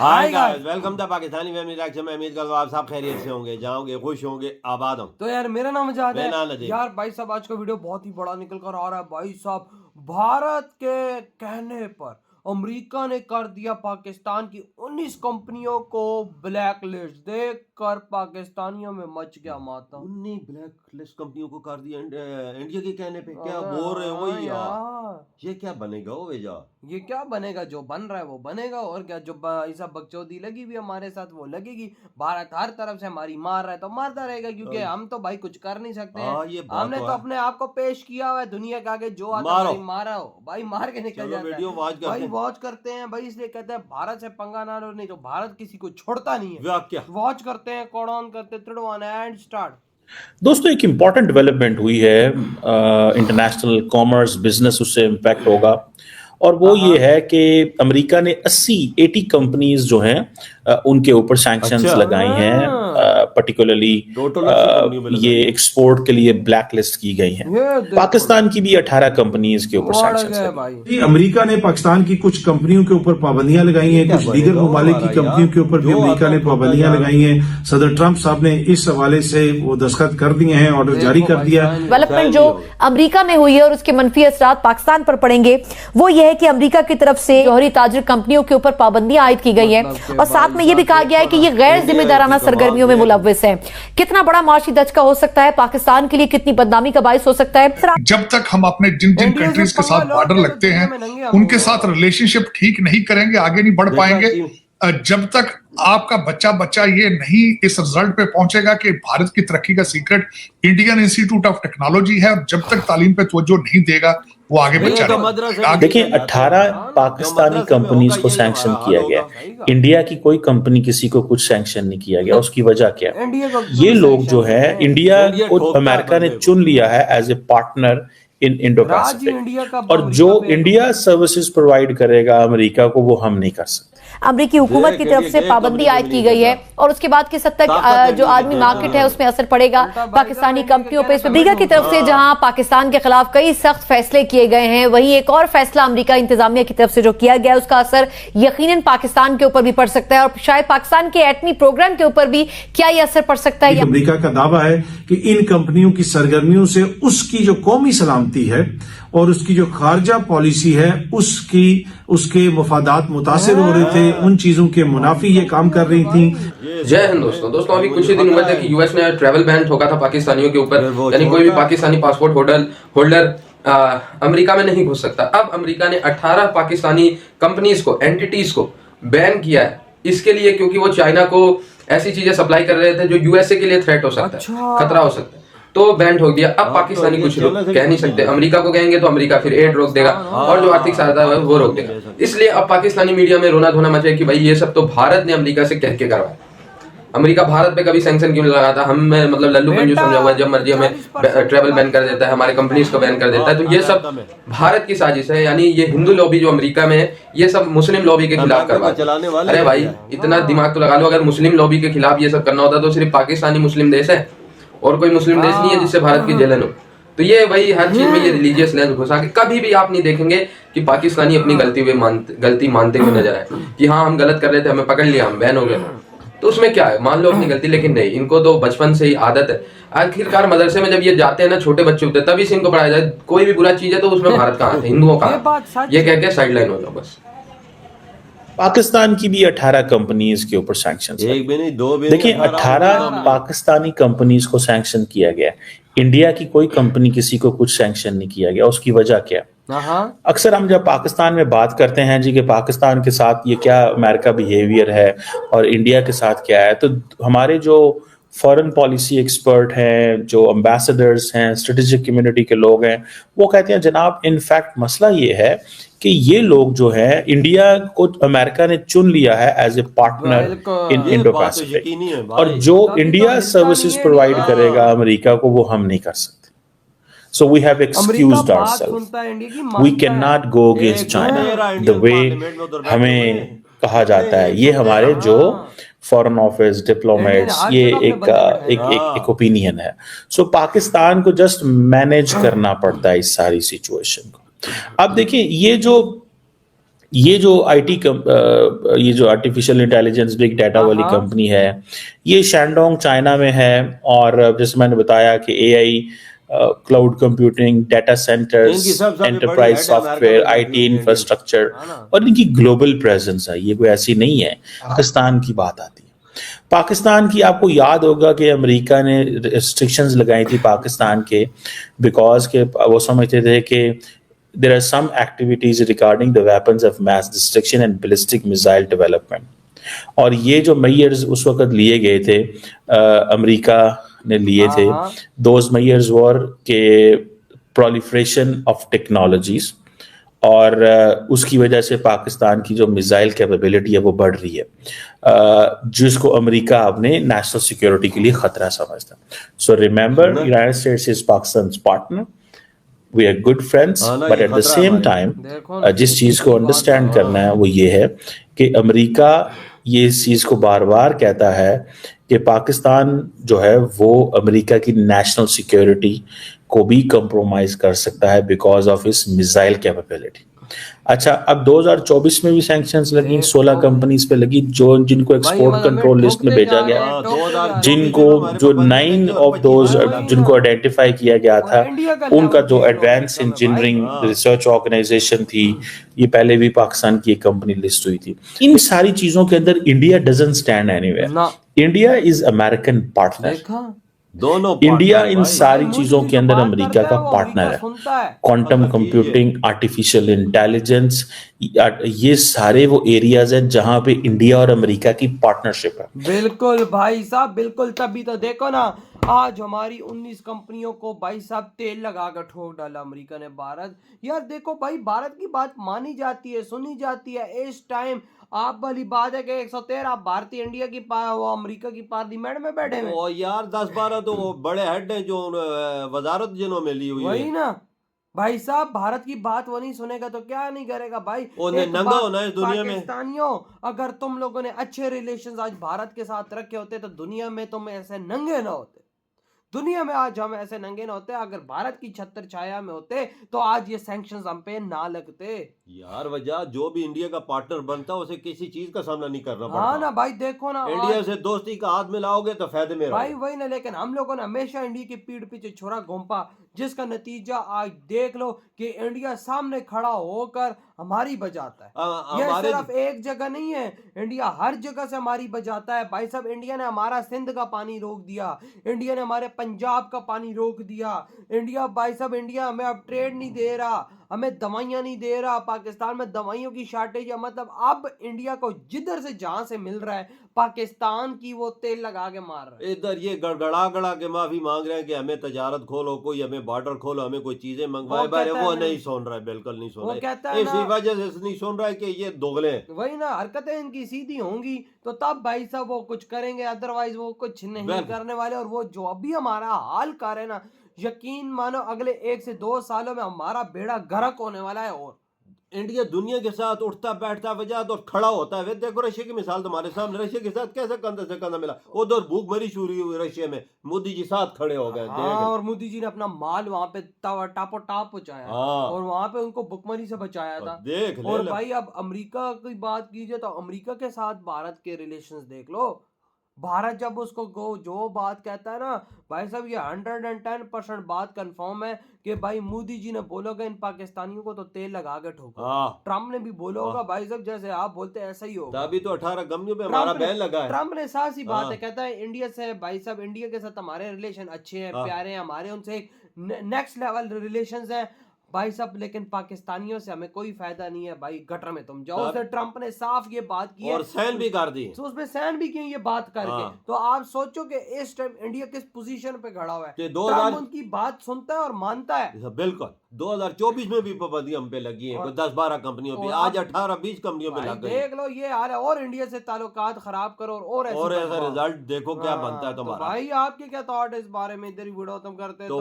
Hi hi guys, guys. Welcome to Pakistani family reaction. मैं उम्मीद करता हूँ आप सब खैरियत से होंगे, जाओगे, खुश होंगे, आबाद हों। तो यार मेरा नाम आजाद है। मेरा नदीम। यार भाई साहब आज का वीडियो बहुत ही बड़ा निकल कर आ रहा है भाई साहब। भारत के कहने पर अमेरिका ने कर दिया पाकिस्तान की 19 कंपनियों को ब्लैक लिस्ट। देख कर पाकिस्तानियों में मच गया मातम। उन्हीं ब्लैक लिस्ट कंपनियों को कर दिया इंडिया के कहने पे। क्या अबे बोल रहे हो हाँ यार? यार, ये क्या बनेगा ओ भैया? ये क्या बनेगा? जो बन रहा है वो बनेगा और क्या। जो ऐसा बकचोदी लगी हुई हमारे साथ वो लगेगी। भारत हर तरफ से हमारी मार रहा है तो मारता रहेगा, क्योंकि हम तो भाई कुछ कर नहीं सकते हैं। हाँ, ये बात हमने तो तो है। अपने आप को पेश किया हुआ है दुनिया के आगे, जो आता मारो। भाई मारा हो भाई, मार के निकल चलो जाता वीडियो है वॉच करते भाई। हैं। वॉच करते हैं भाई, इसलिए कहते हैं भारत से पंगा ना लो, नहीं तो भारत किसी को छोड़ता नहीं है। वाह क्या। वॉच करते हैं, कोड ऑन करते, 3 1 एंड स्टार्ट। दोस्तों एक इम्पॉर्टेंट डेवलपमेंट हुई है। इंटरनेशनल कॉमर्स बिजनेस उससे इम्पैक्ट होगा और वो ये है कि अमेरिका ने 80 कंपनीज जो हैं उनके ऊपर सैंक्शंस अच्छा। लगाई हैं। पर्टिकुलरली टोटल 80 कंपनियों पे ये लगाई। एक्सपोर्ट के लिए ब्लैक लिस्ट की गई हैं। ये देखो पाकिस्तान की भी 18 कंपनीज के ऊपर बढ़ सैंक्शंस गए लगे। भाई। अमेरिका ने पाकिस्तान की कुछ कंपनियों के ऊपर पाबंदियां लगाई हैं, क्या कुछ दीगर बनेगा ममालिक की हमारा कंपनियों यार? के ऊपर भी जो अमेरिका आता ने है पाबंदियां जा रहा है। लगाई हैं। सदर ट्रंप साहब ने इस हवाले से वो दस्तखत कर दिए हैं, ऑर्डर देखो जारी कर भाई दिया। साहब, डेवलपमेंट जो अमेरिका में हुई है और उसके मनफी असरात पाकिस्तान पर पड़ेंगे, वो ये है कि अमेरिका की तरफ से जौहरी ताजर कंपनियों के ऊपर पाबंदियां आयद की गई हैं मतलब और साथ में ये भी कहा गया है कि ये गैर जिम्मेदाराना सरगर्मियों में मुलव्विस हैं। कितना बड़ा माशी दचका हो सकता है पाकिस्तान के लिए, कितनी बदनामी का बायस हो सकता है। जब तक हम अपने जिन जिन इंडिया से कंट्रीज के पंगा साथ लो बॉर्डर तो लगते दुनिया हैं में नंगे हम उनके होंगे। साथ रिलेशनशिप ठीक नहीं करेंगे, आगे नहीं बढ़ देखा पाएंगे। कि- जब तक आपका बच्चा ये नहीं इस रिजल्ट पे पहुंचेगा कि भारत की तरक्की का secret Indian institute of technology है, और जब तक तालीम पे तवज्जो नहीं देगा वो आगे भैया बच्चा तो नहीं मद्रास बढ़ेगा। आगे देखिए 18 पाकिस्तानी कंपनीज को सैंक्शन किया गया। इंडिया की कोई कंपनी किसी को कुछ सैंक्शन नहीं किया गया। उसकी वजह क्या है? इंडिया को ये लोग जो है इंडिया इंडिया को ठोकता है अमेरिका ने बंदे को। चुन लिया है as a partner in Indo राज ही इंडिया का पैसिफिक, और जो अमेरिका पे- इंडिया सर्विसेज प्रोवाइड करेगा अमेरिका को वो हम नहीं कर सकते। अमेरिकी हुकूमत की तरफ से पाबंदी आयद की गई है और उसके बाद किस हद तक जो आदमी मार्केट है उसमें असर पड़ेगा पाकिस्तानी कंपनियों पे। अमेरिका की तरफ से जहां पाकिस्तान के खिलाफ कई सख्त फैसले किए गए हैं, वहीं एक और फैसला अमेरिका इंतजामिया की तरफ से जो किया गया है उसका असर यकीनन पाकिस्तान के ऊपर भी पड़ सकता है और शायद पाकिस्तान के एटमी प्रोग्राम के ऊपर भी क्या ये असर पड़ सकता है। अमेरिका का दावा है कि इन कंपनियों की सरगर्मियों से उसकी जो कौमी सलामती है और उसकी जो खारजा पॉलिसी है उसके मफादात मुतासिर हो रहे थे, उन चीजों के मुनाफी ये काम कर रही थी। जय हिंद दोस्तों अभी कुछ ही दिन हुए थे कि यूएस ने ट्रैवल बैन ठोका था पाकिस्तानियों के ऊपर, यानी कोई भी पाकिस्तानी पासपोर्ट होल्डर अमेरिका में नहीं घुस सकता। अब अमेरिका ने 18 पाकिस्तानी कंपनीज को, एंटिटीज को बैन किया है इसके लिए, क्योंकि वो चाइना को ऐसी चीजें सप्लाई कर रहे थे जो यूएसए के लिए थ्रेट हो सकता है, खतरा हो सकता है, तो बैन ठोक दिया। अब पाकिस्तानी कुछ लोग कह नहीं सकते, अमेरिका को कहेंगे तो अमेरिका फिर एड रोक देगा और जो आर्थिक सहायता है वो रोक देगा। इसलिए अब पाकिस्तानी मीडिया में रोना धोना मचा कि भाई ये सब तो भारत ने अमेरिका से कह के करवाया। अमेरिका भारत पे कभी सैंक्शन क्यों नहीं लगाता? हम मतलब लल्लू पंजू समझा हुआ है, जब मर्जी हमें ट्रैवल बैन कर देता है, हमारे कंपनीज को बैन कर देता है। तो ये सब भारत की साजिश है, यानी ये हिंदू लॉबी जो अमेरिका में है ये सब मुस्लिम लॉबी के खिलाफ करवा। अरे भाई इतना दिमाग तो लगा लो, अगर मुस्लिम लॉबी के खिलाफ ये सब करना होता तो सिर्फ पाकिस्तानी मुस्लिम देश है और कोई मुस्लिम देश नहीं है जिससे भारत की जलन हो। तो ये वही हर चीज में ये रिलीजियस लेंस घुसा के कभी भी आप नहीं देखेंगे कि पाकिस्तानी अपनी गलती मानते हुए नजर आए कि हाँ हम गलत कर रहे थे, हमें पकड़ लिया, हम बैन हो गए। तो उसमें क्या है, मान लो अपनी गलती, लेकिन नहीं, इनको तो बचपन से ही आदत है। आखिरकार मदरसे में जब ये जाते हैं ना, छोटे बच्चे होते हैं, तभी से इनको पढ़ाया जाए कोई भी बुरा चीज है तो उसमें भारत कहाँ है, हिंदुओं का, ये कह के साइडलाइन हो जाओ बस। पाकिस्तान की भी 18 कंपनीज के ऊपर सैंक्शंस एक भी नहीं, दो भी नहीं, देखिए 18 पाकिस्तानी कंपनीज को सैंक्शन किया गया। इंडिया की कोई कंपनी किसी को कुछ सैंक्शन नहीं किया गया। उसकी वजह क्या? अक्सर हम जब पाकिस्तान में बात करते हैं जी कि पाकिस्तान के साथ ये क्या अमेरिका बिहेवियर है और इंडिया के साथ क्या है, तो हमारे जो फॉरेन पॉलिसी एक्सपर्ट हैं, जो एम्बेसडर्स हैं, स्ट्रेटेजिक कम्युनिटी के लोग हैं, वो कहते हैं जनाब इनफैक्ट मसला ये है कि ये लोग जो है इंडिया को अमेरिका ने चुन लिया है as a partner in Indo Pacific, और जो इंडिया सर्विसेज प्रोवाइड करेगा अमेरिका को वो हम नहीं कर सकते। So we have excused ourselves. We cannot go against China the way हमें कहा जाता है। ये हमारे जो फॉरेन ऑफिस डिप्लोमेट्स, ये एक ओपिनियन है। सो पाकिस्तान को जस्ट मैनेज करना पड़ता है इस सारी सिचुएशन को। अब देखिए ये जो ये जो ये जो आर्टिफिशियल इंटेलिजेंस बिग डाटा वाली कंपनी है, ये शैंडोंग चाइना में है। और जैसे मैंने बताया कि AI, cloud computing, data centres, enterprise software, IT infrastructure, और इनकी ग्लोबल प्रेजेंस है। ये कोई ऐसी नहीं है। पाकिस्तान की बात आती है, पाकिस्तान की आपको याद होगा कि अमेरिका ने रिस्ट्रिक्शंस लगाई थी पाकिस्तान के, बिकॉज के वो समझते थे कि there are some activities regarding the weapons of mass destruction and ballistic missile development। और ये जो measures उस वक्त लिए गए थे, अमेरिका ने लिए थे, those measures were के proliferation of technologies, और उसकी वजह से पाकिस्तान की जो मिसाइल कैपेबिलिटी है वो बढ़ रही है, जिसको अमेरिका अपने नेशनल सिक्योरिटी के लिए खतरा समझता। So remember, United States is Pakistan partner, we are good friends, but at the same time जिस चीज को अंडरस्टैंड करना है वो ये है कि अमेरिका ये इस चीज को बार बार कहता है कि पाकिस्तान जो है वो अमेरिका की नेशनल सिक्योरिटी को भी कंप्रोमाइज कर सकता है बिकॉज ऑफ इस मिसाइल कैपेबिलिटी। अच्छा, अब 2024 में भी सैंक्शंस लगी, 16 कंपनीज पे लगी जिनको एक्सपोर्ट कंट्रोल लिस्ट में भेजा गया, जिनको जो 9 ऑफ दोज जिनको आइडेंटिफाई किया गया था, उनका जो एडवांस इंजीनियरिंग रिसर्च ऑर्गेनाइजेशन थी, ये पहले भी पाकिस्तान की एक कंपनी लिस्ट हुई थी। इन सारी चीजों के अंदर India doesn't stand anywhere. India is American partner. दोनों इंडिया इन सारी चीजों के अंदर अमेरिका का पार्टनर है। क्वांटम कंप्यूटिंग, आर्टिफिशियल इंटेलिजेंस, ये सारे वो एरियाज हैं जहां पे इंडिया और अमेरिका की पार्टनरशिप है। बिल्कुल भाई साहब, बिल्कुल। तभी तो देखो ना, आज हमारी 19 कंपनियों को भाई साहब तेल लगाकर ठोक डाला अमेरिका ने। भारत, यार देखो भाई, भारत की बात मानी जाती है, सुनी जाती है। इस टाइम आप वाली बात है कि 113 भारतीय इंडिया की वो अमेरिका की पार्लियामेंट में बैठे हैं। ओ यार 10-12 तो वो बड़े हेड हैं जो वजारत जिन्हों में ली हुई है। वही ना भाई साहब, भारत की बात वो नहीं सुनेगा तो क्या नहीं करेगा भाई। नंगा होना है दुनिया में। पाकिस्तानियों, अगर तुम लोगों ने अच्छे रिलेशंस आज भारत के साथ रखे होते तो दुनिया में तुम ऐसे नंगे ना होते। दुनिया में आज हम ऐसे नंगे ना होते। अगर भारत की छत्र छाया में होते तो आज ये सैंक्शंस हम पे ना लगते। यार वजह, जो भी इंडिया का पार्टनर बनता है उसे किसी चीज का सामना नहीं करना पड़ता। हाँ ना भाई, देखो ना, इंडिया से दोस्ती का हाथ मिलाओगे तो फायदे में भाई वही ना। लेकिन हम लोगों ने हमेशा इंडिया की पीठ पीछे छुरा घोंपा, जिसका नतीजा आज देख लो कि इंडिया सामने खड़ा होकर हमारी बजाता है। ये सिर्फ एक जगह नहीं है, इंडिया हर जगह से हमारी बजाता है भाई साहब। इंडिया ने हमारा सिंध का पानी रोक दिया, इंडिया ने हमारे पंजाब का पानी रोक दिया। इंडिया भाई साहब, इंडिया हमें अब ट्रेड नहीं दे रहा, हमें दवाइयां नहीं दे रहा। पाकिस्तान में दवाइयों की शॉर्टेज है। मतलब अब इंडिया को जिधर से जहां से मिल रहा है, पाकिस्तान की वो तेल लगा के मार रहा है। इधर ये गड़गड़ा के माफी मांग रहे हैं कि हमें तजारत खोलो, कोई हमें बॉर्डर खोलो, हमें कोई चीजें मंगवाए। वो नहीं सुन रहा है, बिल्कुल नहीं सुन रहा है। इसी वजह से नहीं सुन रहा है कि ये दोगले हैं। वही ना, हरकतें इनकी सीधी होंगी तो तब भाई साहब वो कुछ करेंगे, अदरवाइज वो कुछ नहीं करने वाले। और वो जो अभी हमारा हाल कर रहे ना, यकीन मानो अगले 1 से 2 सालों में हमारा बेड़ा गर्क होने वाला है। और इंडिया दुनिया के साथ उठता बैठता वजह तो खड़ा होता है। देखो रशिया की मिसाल तुम्हारे सामने, रशिया के साथ कैसे कंधे से कंधा मिला। उधर भूखमरी शुरू हुई रशिया में, मोदी जी साथ खड़े हो गए। और मोदी जी ने अपना माल वहां पे टापो टाप पहुंचाया और वहां पे उनको भूखमरी से बचाया था। देख और भाई अब अमेरिका की बात कीजिए तो अमेरिका के साथ भारत के रिलेशंस देख लो। भारत जब उसको जो बात कहता है ना भाई साहब, ये 110% बात कंफर्म है कि भाई मोदी जी ने बोलोगे इन पाकिस्तानियों को तो तेल लगा के ठोको। ट्रम्प ने भी बोला होगा भाई साहब, जैसे आप बोलते हैं ऐसा ही होगा। अभी तो 18 कंपनियों पे हमारा बैन लगा है। ट्रम्प ने साफ सी बात है, कहता है इंडिया से भाई साहब, इंडिया के साथ हमारे रिलेशन अच्छे हैं, प्यारे हैं, हमारे उनसे नेक्स्ट लेवल रिलेशंस हैं भाई साहब। लेकिन पाकिस्तानियों से हमें कोई फायदा नहीं है भाई, गटर में तुम जाओ। उसने ट्रम्प ने साफ ये बात की और साइन भी कर दी, तो उसमें साइन भी किए ये बात करके। तो आप सोचो कि इस टाइम इंडिया किस पोजीशन पे खड़ा हुआ है। ट्रम्प उनकी बात सुनता है और मानता है। बिल्कुल। 2024 में भी पाबंदी हम पे लगी है, 10-12 कंपनियों पे, आज 18-20 कंपनियों पे लग गई। देख लो ये हाल है। और इंडिया से ताल्लुकात खराब करो और ऐसा रिजल्ट देखो क्या बनता है तुम्हारा। भाई आपके क्या थॉट है इस बारे में, इधर वीडियो तुम करते तो